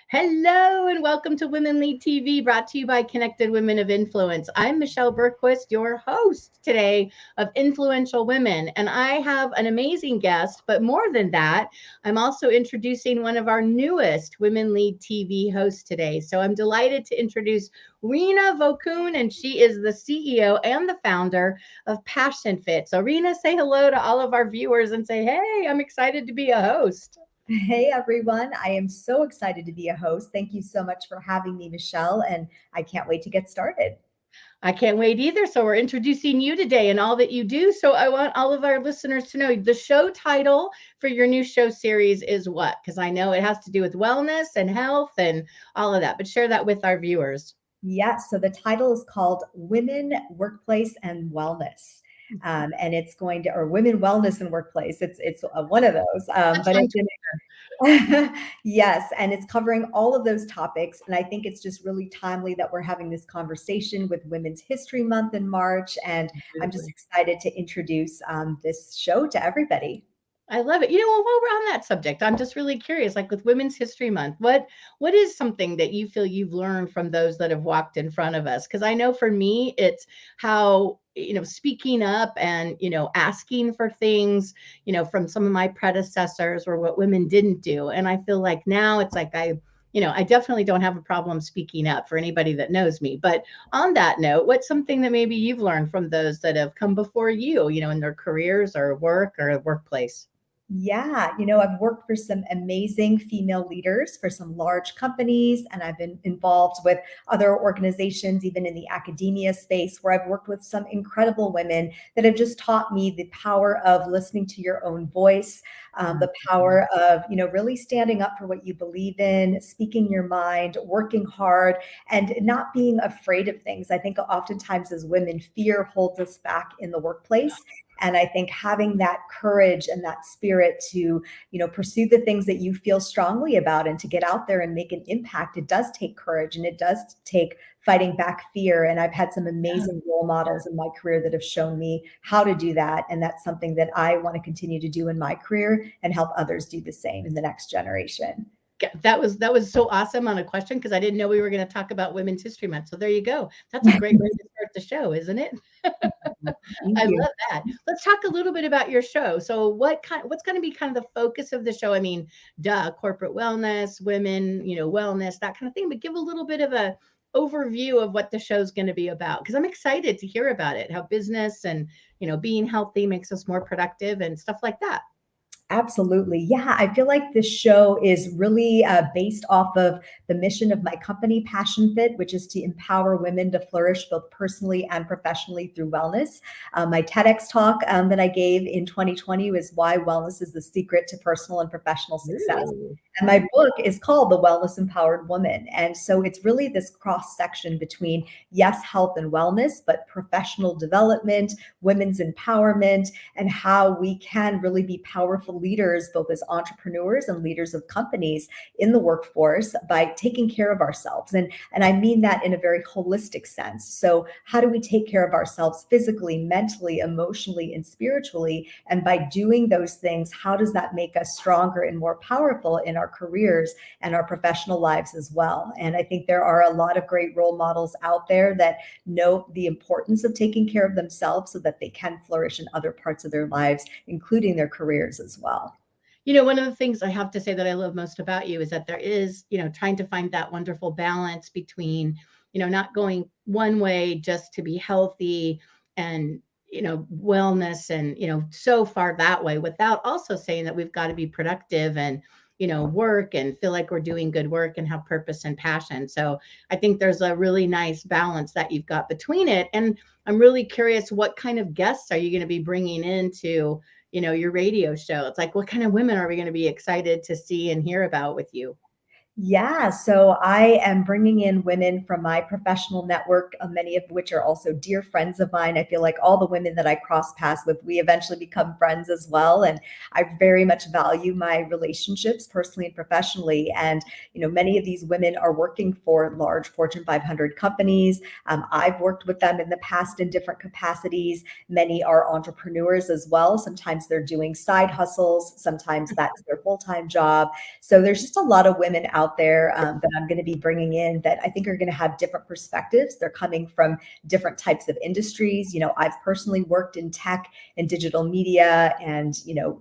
Hello and welcome to Women Lead TV, brought to you by Connected Women of Influence. I'm Michelle Bergquist, your host today of Influential Women, and I have an amazing guest. But more than that, I'm also introducing one of our newest Women Lead TV hosts today. So I'm delighted to introduce Reena Vokoun, and she is the CEO and the founder of Passion Fit. So Reena, say hello to all of our viewers and say, hey, I'm excited to be a host. Hey everyone, I am so excited to be a host. Thank you so much for having me, Michelle, and I can't wait to get started. I can't wait either. So, we're introducing you today and all that you do. So, I want all of our listeners to know the show title for your new show series is what? Because I know it has to do with wellness and health and all of that, but share that with our viewers. Yes, so the title is called Women, Workplace, and Wellness. And it's going to, or Women, Wellness, and Workplace. It's one of those, That's but fun. it's in yes, and it's covering all of those topics. And I think it's just really timely that we're having this conversation with Women's History Month in March. And I'm just excited to introduce this show to everybody. I love it. Well, while we're on that subject, I'm just really curious, like with Women's History Month, what is something that you feel you've learned from those that have walked in front of us? Because I know for me, it's how, speaking up and, asking for things, from some of my predecessors or what women didn't do. And I feel like now it's like I definitely don't have a problem speaking up for anybody that knows me. But on that note, what's something that maybe you've learned from those that have come before you, in their careers or work or workplace? Yeah, I've worked for some amazing female leaders for some large companies, and I've been involved with other organizations, even in the academia space, where I've worked with some incredible women that have just taught me the power of listening to your own voice, the power of, really standing up for what you believe in, speaking your mind, working hard, and not being afraid of things. I think oftentimes as women, fear holds us back in the workplace. And I think having that courage and that spirit to, pursue the things that you feel strongly about and to get out there and make an impact, it does take courage and it does take fighting back fear. And I've had some amazing role models in my career that have shown me how to do that. And that's something that I want to continue to do in my career and help others do the same in the next generation. That was so awesome on a question because I didn't know we were going to talk about Women's History Month. So there you go. That's a great way to start the show, isn't it? Thank I you. love that. Let's talk a little bit about your show. So what's going to be kind of the focus of the show? I mean, corporate wellness, women, wellness, that kind of thing, but give a little bit of a overview of what the show's going to be about because I'm excited to hear about it, how business and, being healthy makes us more productive and stuff like that. Absolutely. Yeah, I feel like this show is really based off of the mission of my company, Passion Fit, which is to empower women to flourish both personally and professionally through wellness. My TEDx talk that I gave in 2020 was Why Wellness is the Secret to Personal and Professional Success. Ooh. And my book is called The Wellness Empowered Woman. And so it's really this cross section between, yes, health and wellness, but professional development, women's empowerment, and how we can really be powerful leaders, both as entrepreneurs and leaders of companies in the workforce by taking care of ourselves. And I mean that in a very holistic sense. So how do we take care of ourselves physically, mentally, emotionally, and spiritually? And by doing those things, how does that make us stronger and more powerful in our careers and our professional lives as well? And I think there are a lot of great role models out there that know the importance of taking care of themselves so that they can flourish in other parts of their lives, including their careers as well. One of the things I have to say that I love most about you is that there is, trying to find that wonderful balance between, not going one way just to be healthy and, wellness and, so far that way without also saying that we've got to be productive and, work and feel like we're doing good work and have purpose and passion. So I think there's a really nice balance that you've got between it. And I'm really curious, what kind of guests are you going to be bringing into your radio show? It's like, what kind of women are we going to be excited to see and hear about with you? Yeah, so I am bringing in women from my professional network, many of which are also dear friends of mine. I feel like all the women that I cross paths with, we eventually become friends as well. And I very much value my relationships personally and professionally. And, many of these women are working for large Fortune 500 companies. I've worked with them in the past in different capacities. Many are entrepreneurs as well. Sometimes they're doing side hustles, sometimes that's their full-time job. So there's just a lot of women out out there that I'm going to be bringing in that I think are going to have different perspectives. They're coming from different types of industries. I've personally worked in tech and digital media and,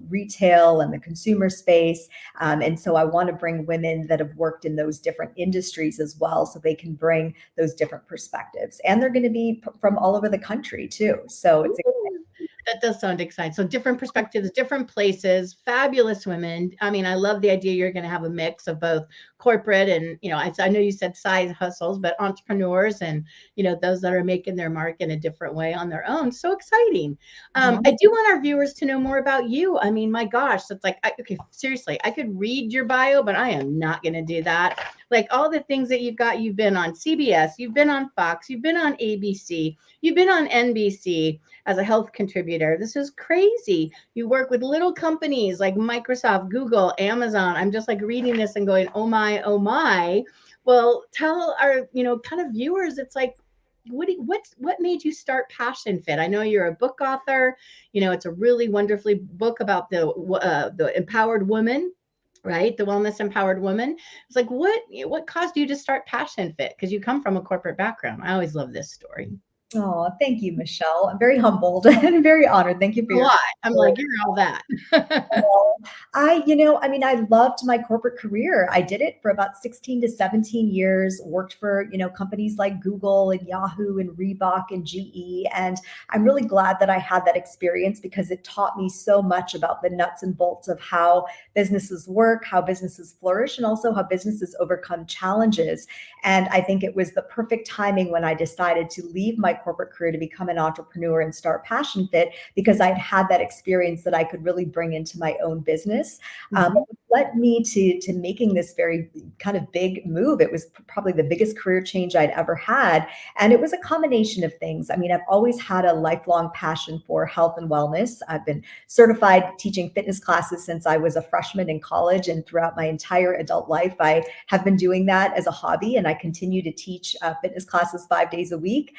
retail and the consumer space. And so I want to bring women that have worked in those different industries as well, so they can bring those different perspectives. And they're going to be from all over the country too. So it's Ooh, that does sound exciting. So different perspectives, different places, fabulous women. I mean, I love the idea you're going to have a mix of both corporate and, I know you said side hustles, but entrepreneurs and, those that are making their mark in a different way on their own. So exciting. I do want our viewers to know more about you. I mean, my gosh, it's like, okay, seriously, I could read your bio, but I am not going to do that. Like all the things that you've been on CBS, you've been on Fox, you've been on ABC, you've been on NBC as a health contributor. This is crazy. You work with little companies like Microsoft, Google, Amazon. I'm just like reading this and going, oh my, oh my. Well, tell our, kind of viewers, it's like, what made you start Passion Fit? I know you're a book author. It's a really wonderfully book about the empowered woman, right? The wellness empowered woman. It's like, what caused you to start Passion Fit? Because you come from a corporate background. I always love this story. Oh, thank you, Michelle. I'm very humbled and very honored. Thank you for A your lot. I'm like, you're all that. I loved my corporate career. I did it for about 16 to 17 years, worked for, companies like Google and Yahoo and Reebok and GE. And I'm really glad that I had that experience because it taught me so much about the nuts and bolts of how businesses work, how businesses flourish, and also how businesses overcome challenges. And I think it was the perfect timing when I decided to leave my corporate career to become an entrepreneur and start Passion Fit because I'd had that experience that I could really bring into my own business. It led me to making this very kind of big move. It was probably the biggest career change I'd ever had. And it was a combination of things. I mean, I've always had a lifelong passion for health and wellness. I've been certified teaching fitness classes since I was a freshman in college, and throughout my entire adult life, I have been doing that as a hobby, and I continue to teach fitness classes 5 days a week.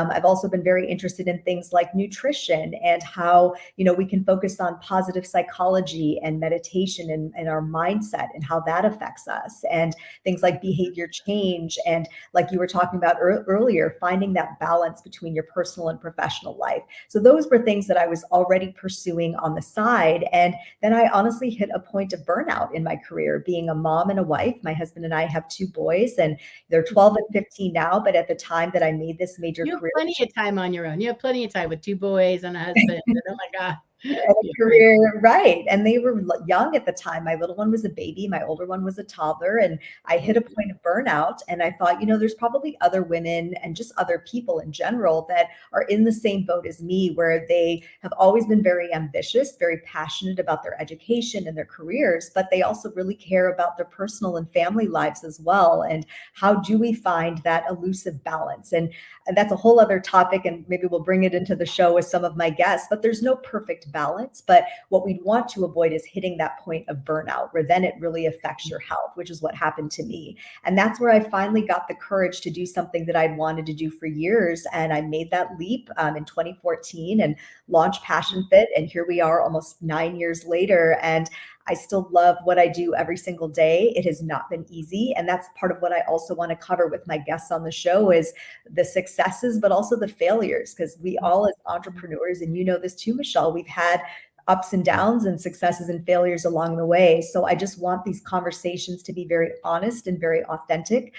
I've also been very interested in things like nutrition and how, we can focus on positive psychology and meditation and our mindset and how that affects us, and things like behavior change. And like you were talking about earlier, finding that balance between your personal and professional life. So those were things that I was already pursuing on the side. And then I honestly hit a point of burnout in my career, being a mom and a wife. My husband and I have 2 boys, and they're 12 and 15 now. But at the time that I made this major You have career plenty of time on your own. You have plenty of time with 2 boys and a husband. And oh my God. a career, right? And they were young at the time. My little one was a baby, my older one was a toddler, and I hit a point of burnout. And I thought, there's probably other women and just other people in general that are in the same boat as me, where they have always been very ambitious, very passionate about their education and their careers, but they also really care about their personal and family lives as well. And how do we find that elusive balance? And that's a whole other topic, and maybe we'll bring it into the show with some of my guests, but there's no perfect balance. But what we want to avoid is hitting that point of burnout, where then it really affects your health, which is what happened to me. And that's where I finally got the courage to do something that I'd wanted to do for years. And I made that leap in 2014 and launched Passion Fit. And here we are almost 9 years later. And I still love what I do every single day. It has not been easy. And that's part of what I also want to cover with my guests on the show is the successes, but also the failures, because we all as entrepreneurs, and you know this too, Michelle, we've had ups and downs and successes and failures along the way. So I just want these conversations to be very honest and very authentic,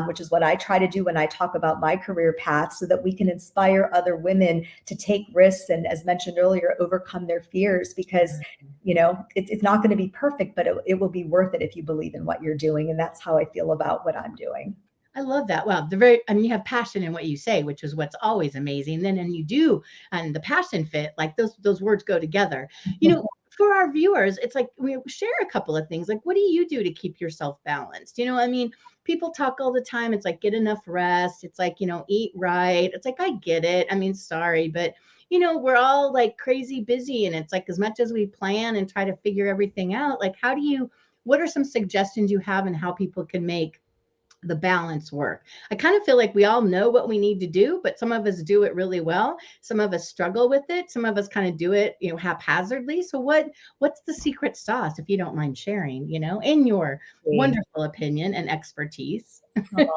which is what I try to do when I talk about my career path, so that we can inspire other women to take risks and, as mentioned earlier, overcome their fears, because it's not going to be perfect, but it will be worth it if you believe in what you're doing. And that's how I feel about what I'm doing. I love that. Well, you have passion in what you say, which is what's always amazing. And you do, and the Passion Fit, like those words go together. For our viewers, it's like we share a couple of things. Like, what do you do to keep yourself balanced? I mean, people talk all the time. It's like, get enough rest. It's like, eat right. It's like, I get it. I mean, sorry, but we're all like crazy busy. And it's like, as much as we plan and try to figure everything out, like, what are some suggestions you have on how people can make the balance work? I kind of feel like we all know what we need to do, but some of us do it really well. Some of us struggle with it. Some of us kind of do it, haphazardly. So what's the secret sauce, if you don't mind sharing, in your wonderful opinion and expertise? Oh,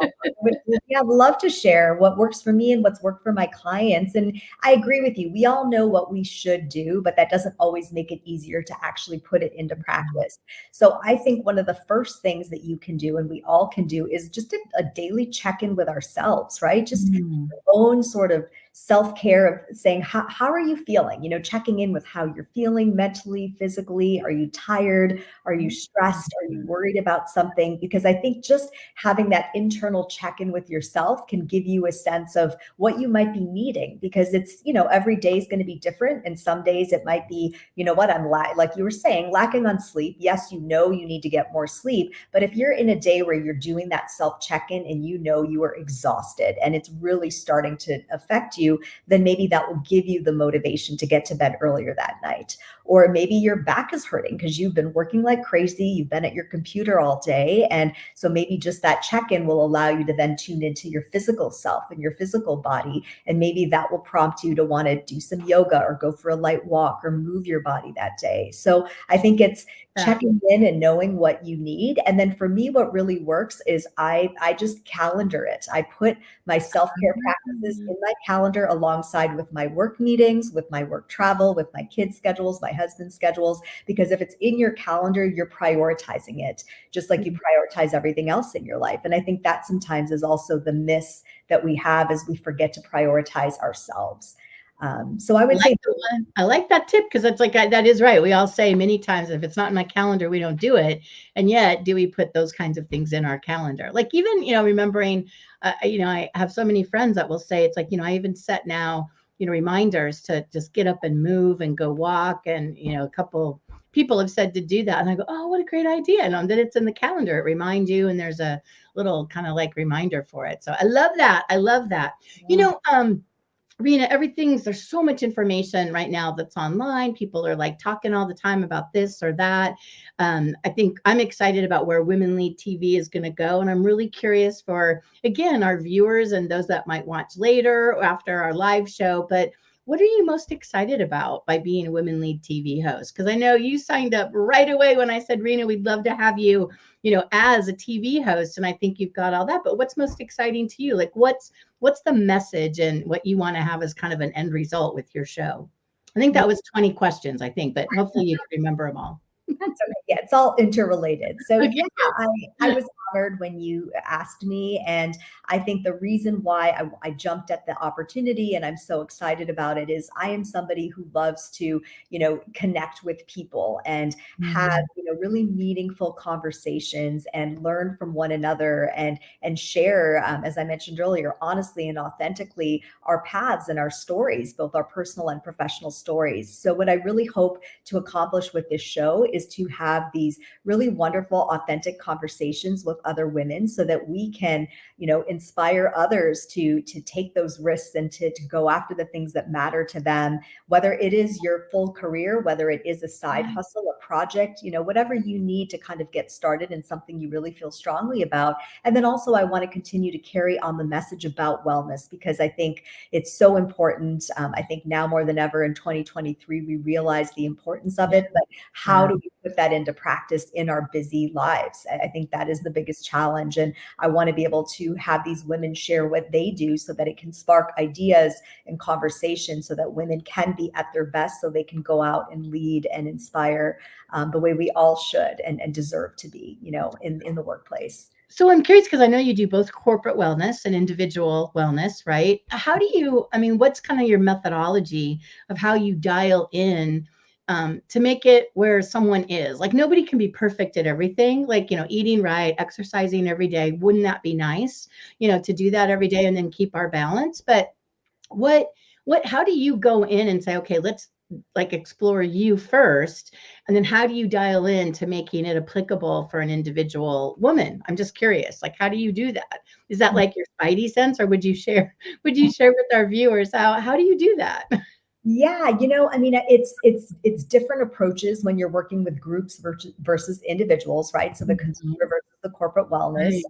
yeah, I'd love to share what works for me and what's worked for my clients. And I agree with you. We all know what we should do, but that doesn't always make it easier to actually put it into practice. So I think one of the first things that you can do, and we all can do, is just a daily check-in with ourselves, right? Just Mm. your own sort of self-care of saying, how are you feeling? Checking in with how you're feeling mentally, physically. Are you tired? Are you stressed? Are you worried about something? Because I think just having that internal check-in with yourself can give you a sense of what you might be needing, because it's, every day is going to be different. And some days it might be, what like you were saying, lacking on sleep. Yes, you need to get more sleep. But if you're in a day where you're doing that self check-in and you are exhausted and it's really starting to affect you, then maybe that will give you the motivation to get to bed earlier that night. Or maybe your back is hurting because you've been working like crazy. You've been at your computer all day. And so maybe just that check-in will allow you to then tune into your physical self and your physical body. And maybe that will prompt you to want to do some yoga or go for a light walk or move your body that day. So I think it's checking in and knowing what you need. And then for me, what really works is I just calendar it. I put my self-care practices in my calendar alongside with my work meetings, with my work travel, with my kids' schedules, my husband's schedules, because if it's in your calendar, you're prioritizing it, just like you prioritize everything else in your life. And I think that sometimes is also the miss that we have, is we forget to prioritize ourselves. So I would say I like that tip, because that's that is right. We all say many times, if it's not in my calendar, we don't do it. And yet, do we put those kinds of things in our calendar? Like even, remembering, I have so many friends that will say, it's like, I even set now, reminders to just get up and move and go walk. And, a couple people have said to do that. And I go, oh, what a great idea. And then it's in the calendar. It reminds you, and there's a little kind of like reminder for it. So I love that. I love that. Reena, there's so much information right now that's online. People are like talking all the time about this or that. I think I'm excited about where Women Lead TV is going to go. And I'm really curious for, again, our viewers and those that might watch later or after our live show. But what are you most excited about by being a Women Lead TV host? Because I know you signed up right away when I said, Reena, we'd love to have you, as a TV host. And I think you've got all that. But what's most exciting to you? Like, what's the message and what you want to have as kind of an end result with your show? I think that was 20 questions, I think, but hopefully you can remember them all. That's okay. Yeah, it's all interrelated. So Okay. yeah, I was honored when you asked me. And I think the reason why I jumped at the opportunity and I'm so excited about it is I am somebody who loves to, connect with people and have, really meaningful conversations and learn from one another and share, as I mentioned earlier, honestly and authentically our paths and our stories, both our personal and professional stories. So what I really hope to accomplish with this show is to have these really wonderful, authentic conversations with other women so that we can, inspire others to take those risks and to go after the things that matter to them, whether it is your full career, whether it is a side hustle, a project, whatever you need to kind of get started in something you really feel strongly about. And then also I want to continue to carry on the message about wellness, because I think it's so important. I think now more than ever in 2023, we realize the importance of it, but how do we put that into practice in our busy lives? I think that is the biggest challenge. And I want to be able to have these women share what they do so that it can spark ideas and conversation so that women can be at their best, so they can go out and lead and inspire the way we all should and deserve to be, in the workplace. So I'm curious, because I know you do both corporate wellness and individual wellness, right? What's kind of your methodology of how you dial in to make it where someone is? Like, nobody can be perfect at everything, like, eating right, exercising every day. Wouldn't that be nice, to do that every day and then keep our balance? But how do you go in and say, okay, let's like explore you first, and then how do you dial in to making it applicable for an individual woman? I'm just curious, like, how do you do that? Is that like your spidey sense, or would you share with our viewers how do you do that? Yeah, it's different approaches when you're working with groups versus individuals, right? So the consumer versus the corporate wellness. Right.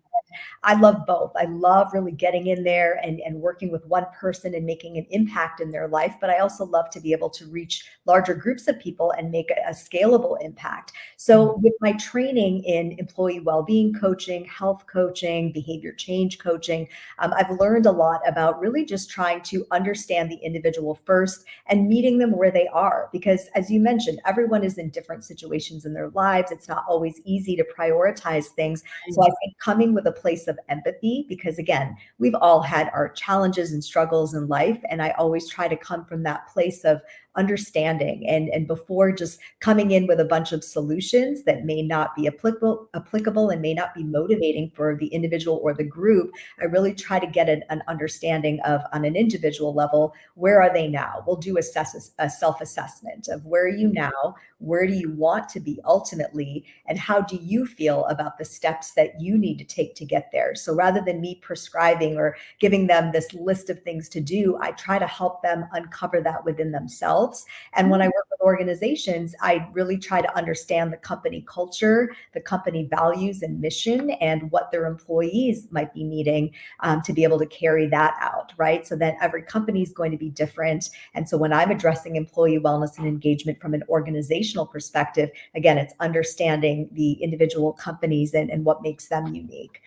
I love both. I love really getting in there and working with one person and making an impact in their life. But I also love to be able to reach larger groups of people and make a scalable impact. So with my training in employee well-being coaching, health coaching, behavior change coaching, I've learned a lot about really just trying to understand the individual first and meeting them where they are. Because as you mentioned, everyone is in different situations in their lives. It's not always easy to prioritize things. So I think coming with a place of empathy, because again, we've all had our challenges and struggles in life. And I always try to come from that place of understanding and before just coming in with a bunch of solutions that may not be applicable and may not be motivating for the individual or the group, I really try to get an understanding of, on an individual level, where are they now? We'll do a self-assessment of where are you now, where do you want to be ultimately, and how do you feel about the steps that you need to take to get there? So rather than me prescribing or giving them this list of things to do, I try to help them uncover that within themselves. And when I work with organizations, I really try to understand the company culture, the company values and mission, and what their employees might be needing to be able to carry that out, right? So that every company is going to be different. And so when I'm addressing employee wellness and engagement from an organizational perspective, again, it's understanding the individual companies and what makes them unique.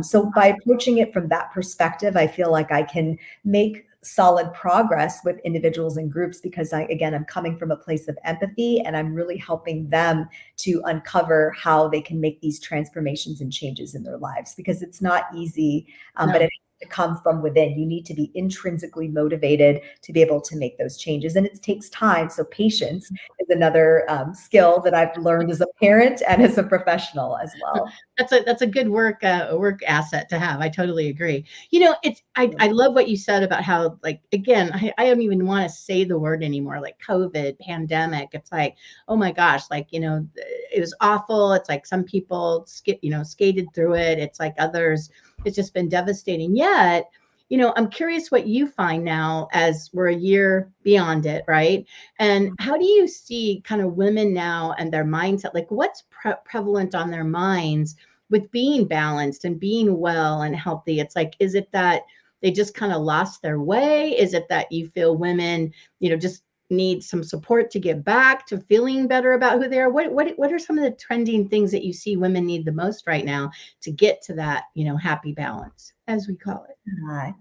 So by approaching it from that perspective, I feel like I can make solid progress with individuals and groups because I'm coming from a place of empathy and I'm really helping them to uncover how they can make these transformations and changes in their lives because it's not easy, but it has to come from within. You need to be intrinsically motivated to be able to make those changes, and it takes time. So patience is another skill that I've learned as a parent and as a professional as well. That's a good work asset to have. I totally agree. I love what you said about how, like, again, I don't even want to say the word anymore, like COVID, pandemic. It's like, oh my gosh, like, it was awful. It's like some people skated through it. It's like others, it's just been devastating. Yet, I'm curious what you find now as we're a year beyond it, right? And how do you see kind of women now and their mindset? Like, what's prevalent on their minds with being balanced and being well and healthy? It's like, is it that they just kind of lost their way? Is it that you feel women, just need some support to get back to feeling better about who they are? What are some of the trending things that you see women need the most right now to get to that, happy balance, as we call it?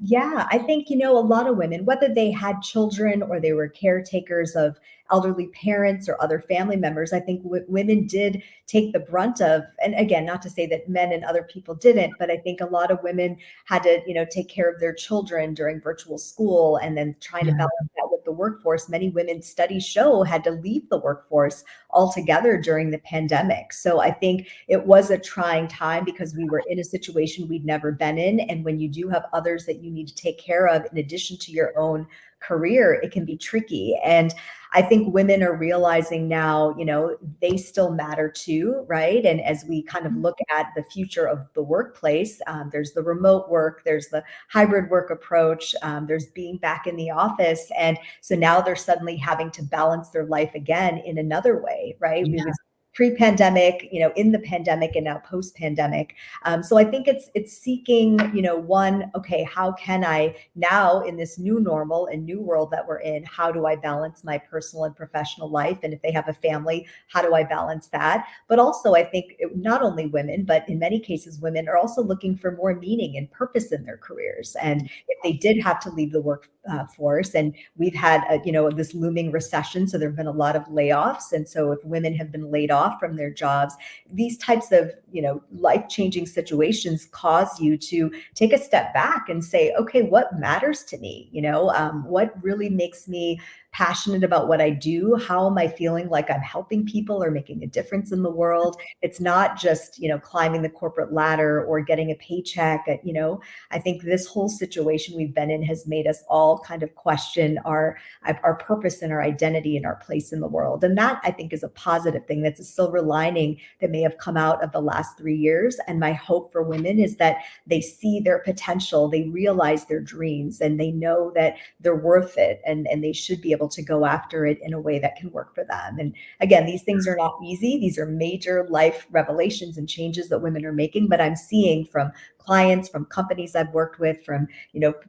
Yeah, I think, a lot of women, whether they had children or they were caretakers of elderly parents or other family members, I think women did take the brunt of, and again, not to say that men and other people didn't, but I think a lot of women had to, take care of their children during virtual school and then trying to balance that with the workforce. Many women, studies show, had to leave the workforce altogether during the pandemic. So I think it was a trying time because we were in a situation we'd never been in. And when you do have others that you need to take care of in addition to your own career, it can be tricky. And I think women are realizing now, they still matter too, right? And as we kind of look at the future of the workplace, there's the remote work, there's the hybrid work approach, there's being back in the office. And so now they're suddenly having to balance their life again in another way, right? Yeah. We was pre-pandemic, in the pandemic, and now post-pandemic. So I think it's seeking, one, okay, how can I now in this new normal and new world that we're in, how do I balance my personal and professional life? And if they have a family, how do I balance that? But also I think not only women, but in many cases, women are also looking for more meaning and purpose in their careers. And if they did have to leave the workforce, and we've had, this looming recession, so there have been a lot of layoffs. And so if women have been laid off from their jobs, these types of, life-changing situations cause you to take a step back and say, okay, what matters to me? What really makes me passionate about what I do? How am I feeling like I'm helping people or making a difference in the world? It's not just, climbing the corporate ladder or getting a paycheck. I think this whole situation we've been in has made us all kind of question our purpose and our identity and our place in the world. And that, I think, is a positive thing. That's a silver lining that may have come out of the last 3 years. And my hope for women is that they see their potential, they realize their dreams, and they know that they're worth it, and they should be able able to go after it in a way that can work for them. And again, these things are not easy. These are major life revelations and changes that women are making, but I'm seeing from clients, from companies I've worked with, from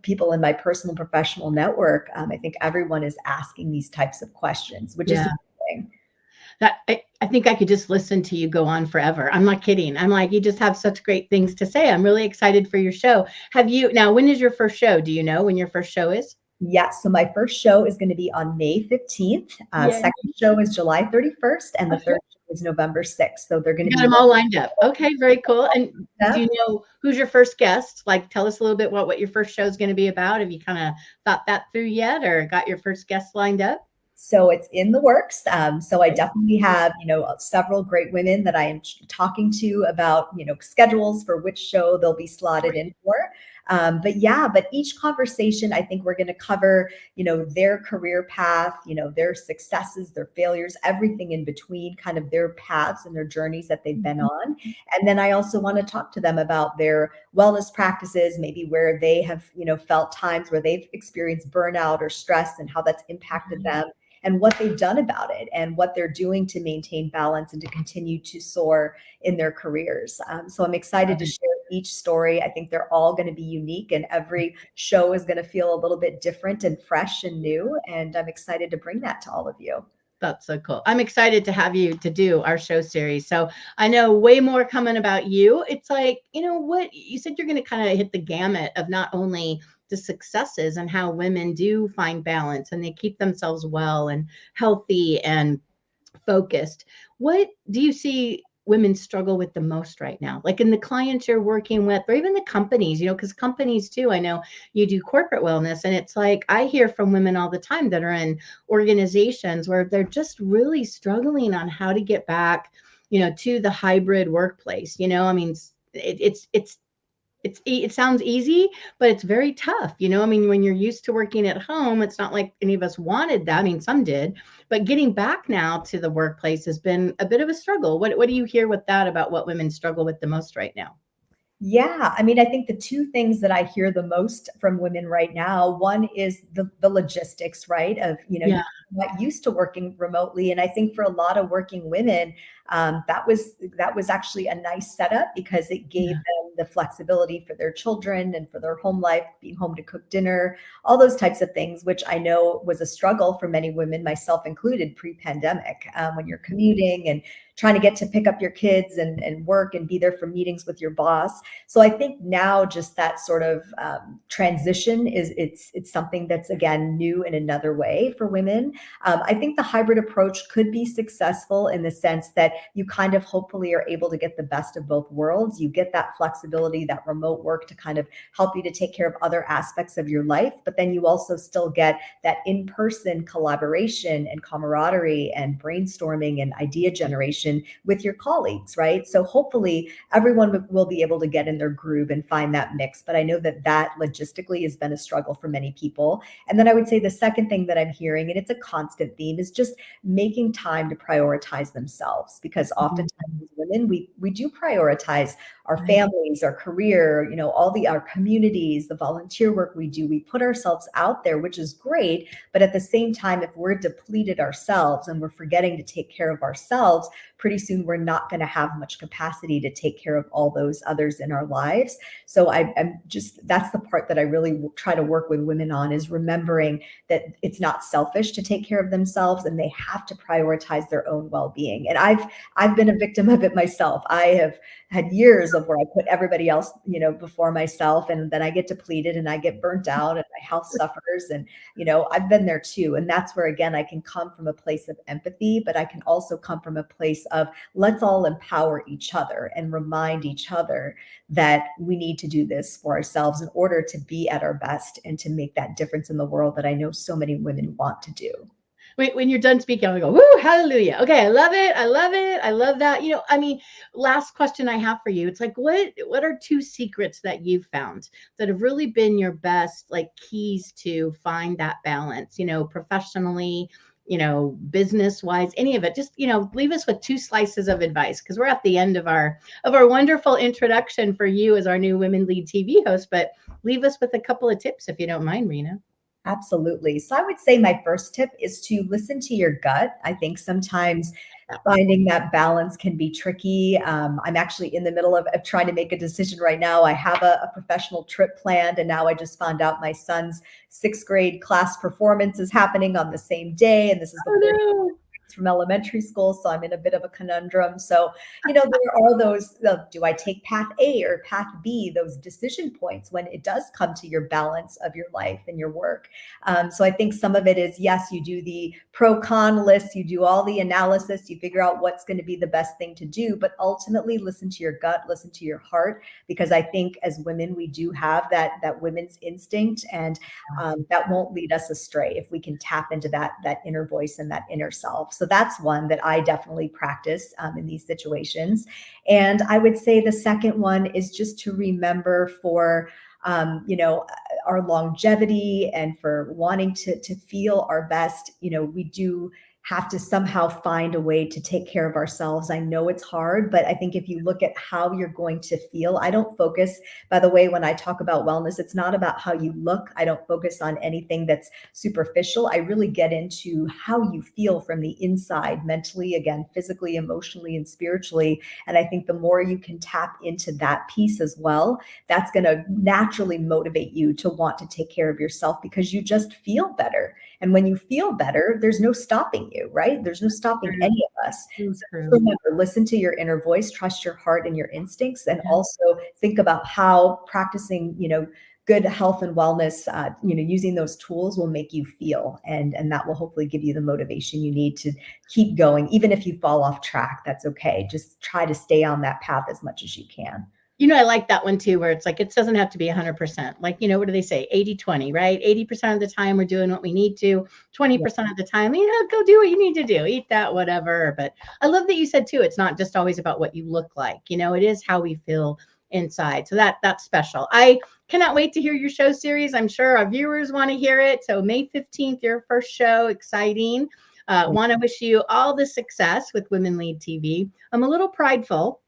people in my personal professional network. I think everyone is asking these types of questions, which is Yeah. amazing. That I think I could just listen to you go on forever. I'm not kidding. I'm like, you just have such great things to say. I'm really excited for your show. Have you now, when is your first show? Do you know when your first show is? Yes. So my first show is going to be on May 15th. Yeah. Second show is July 31st, and the Okay. third show is November 6th. So they're going You to got be them all lined up. Okay, very cool. And do up. you know who's your first guest? Like, tell us a little bit what your first show is going to be about. Have you kind of thought that through yet, or got your first guest lined up? So it's in the works. So I Okay. definitely have, several great women that I am talking to about, schedules for which show they'll be slotted in for. But each conversation, I think we're going to cover, their career path, their successes, their failures, everything in between, kind of their paths and their journeys that they've been on. And then I also want to talk to them about their wellness practices, maybe where they have, felt times where they've experienced burnout or stress and how that's impacted them, and what they've done about it and what they're doing to maintain balance and to continue to soar in their careers. So I'm excited to share each story. I think they're all going to be unique, and every show is going to feel a little bit different and fresh and new. And I'm excited to bring that to all of you. That's so cool. I'm excited to have you to do our show series. So I know way more coming about you. It's like, what you said, you're going to kind of hit the gamut of not only the successes and how women do find balance and they keep themselves well and healthy and focused. What do you see women struggle with the most right now? Like in the clients you're working with, or even the companies, because companies too, I know you do corporate wellness. And it's like, I hear from women all the time that are in organizations where they're just really struggling on how to get back, to the hybrid workplace. I mean, it sounds easy, but it's very tough. I mean, when you're used to working at home, it's not like any of us wanted that. I mean, some did, but getting back now to the workplace has been a bit of a struggle. What do you hear with that about what women struggle with the most right now? Yeah, I mean, I think the two things that I hear the most from women right now, one is the logistics, right? Of, Yeah. you're not used to working remotely. And I think for a lot of working women, that was actually a nice setup because it gave Yeah. them the flexibility for their children and for their home life, being home to cook dinner, all those types of things, which I know was a struggle for many women, myself included, pre-pandemic, when you're commuting and trying to get to pick up your kids and work and be there for meetings with your boss. So I think now just that sort of transition it's something that's again new in another way for women. I think the hybrid approach could be successful in the sense that you kind of hopefully are able to get the best of both worlds. You get that flexibility, that remote work to kind of help you to take care of other aspects of your life, but then you also still get that in-person collaboration and camaraderie and brainstorming and idea generation with your colleagues, right? So hopefully everyone will be able to get in their groove and find that mix. But I know that logistically has been a struggle for many people. And then I would say the second thing that I'm hearing, and it's a constant theme, is just making time to prioritize themselves. Because oftentimes as women, we do prioritize our families, our career, our communities, the volunteer work we do. We put ourselves out there, which is great. But at the same time, if we're depleted ourselves and we're forgetting to take care of ourselves, pretty soon we're not going to have much capacity to take care of all those others in our lives. So I'm just, that's the part that I really try to work with women on, is remembering that it's not selfish to take care of themselves and they have to prioritize their own well-being. And I've been a victim of it myself. I have had years of where I put everybody else, before myself, and then I get depleted and I get burnt out and my health suffers. And, I've been there too. And that's where, again, I can come from a place of empathy, but I can also come from a place of let's all empower each other and remind each other that we need to do this for ourselves in order to be at our best and to make that difference in the world that I know so many women want to do. When you're done speaking, I'm gonna go, woo, hallelujah. Okay, I love it. I love it. I love that. I mean, last question I have for you. It's like, what are two secrets that you've found that have really been your best like keys to find that balance, professionally, business wise, any of it? Just, leave us with two slices of advice, because we're at the end of our wonderful introduction for you as our new Women Lead TV host. But leave us with a couple of tips if you don't mind, Reena. Absolutely. So I would say my first tip is to listen to your gut. I think sometimes finding that balance can be tricky. I'm actually in the middle of trying to make a decision right now. I have a professional trip planned, and now I just found out my son's sixth grade class performance is happening on the same day. And this is before Oh from elementary school, so I'm in a bit of a conundrum. So, there are those, do I take path A or path B, those decision points when it does come to your balance of your life and your work. So I think some of it is, yes, you do the pro con list, you do all the analysis, you figure out what's going to be the best thing to do, but ultimately listen to your gut, listen to your heart, because I think as women, we do have that women's instinct, and that won't lead us astray if we can tap into that inner voice and that inner self. So that's one that I definitely practice in these situations. And I would say the second one is just to remember for our longevity and for wanting to feel our best, we do have to somehow find a way to take care of ourselves. I know it's hard, but I think if you look at how you're going to feel, I don't focus, by the way, when I talk about wellness, it's not about how you look. I don't focus on anything that's superficial. I really get into how you feel from the inside, mentally, again, physically, emotionally, and spiritually. And I think the more you can tap into that piece as well, that's going to naturally motivate you to want to take care of yourself, because you just feel better. And when you feel better, there's no stopping you, right? There's no stopping any of us. So remember, listen to your inner voice, trust your heart and your instincts, and also think about how practicing, good health and wellness, using those tools will make you feel, and that will hopefully give you the motivation you need to keep going. Even if you fall off track, that's okay. Just try to stay on that path as much as you can. I like that one too, where it's like, it doesn't have to be 100%. Like, what do they say? 80-20, right? 80% of the time we're doing what we need to, 20% of the time, go do what you need to do, eat that, whatever. But I love that you said too, it's not just always about what you look like, it is how we feel inside. So that's special. I cannot wait to hear your show series. I'm sure our viewers want to hear it. So May 15th, your first show, exciting. Want to wish you all the success with Women Lead TV. I'm a little prideful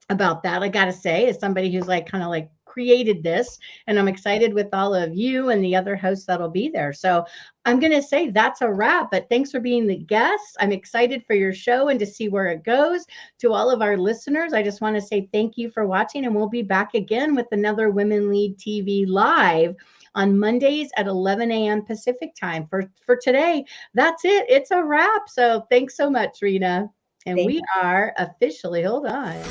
about that, I gotta say, as somebody who's kind of created this, and I'm excited with all of you and the other hosts that'll be there. So I'm gonna say that's a wrap, but thanks for being the guest. I'm excited for your show and to see where it goes. To all of our listeners, I just want to say thank you for watching, and we'll be back again with another Women Lead TV live on Mondays at 11 a.m. Pacific time. For today, that's it. It's a wrap. So thanks so much, Reena. And we are officially, hold on.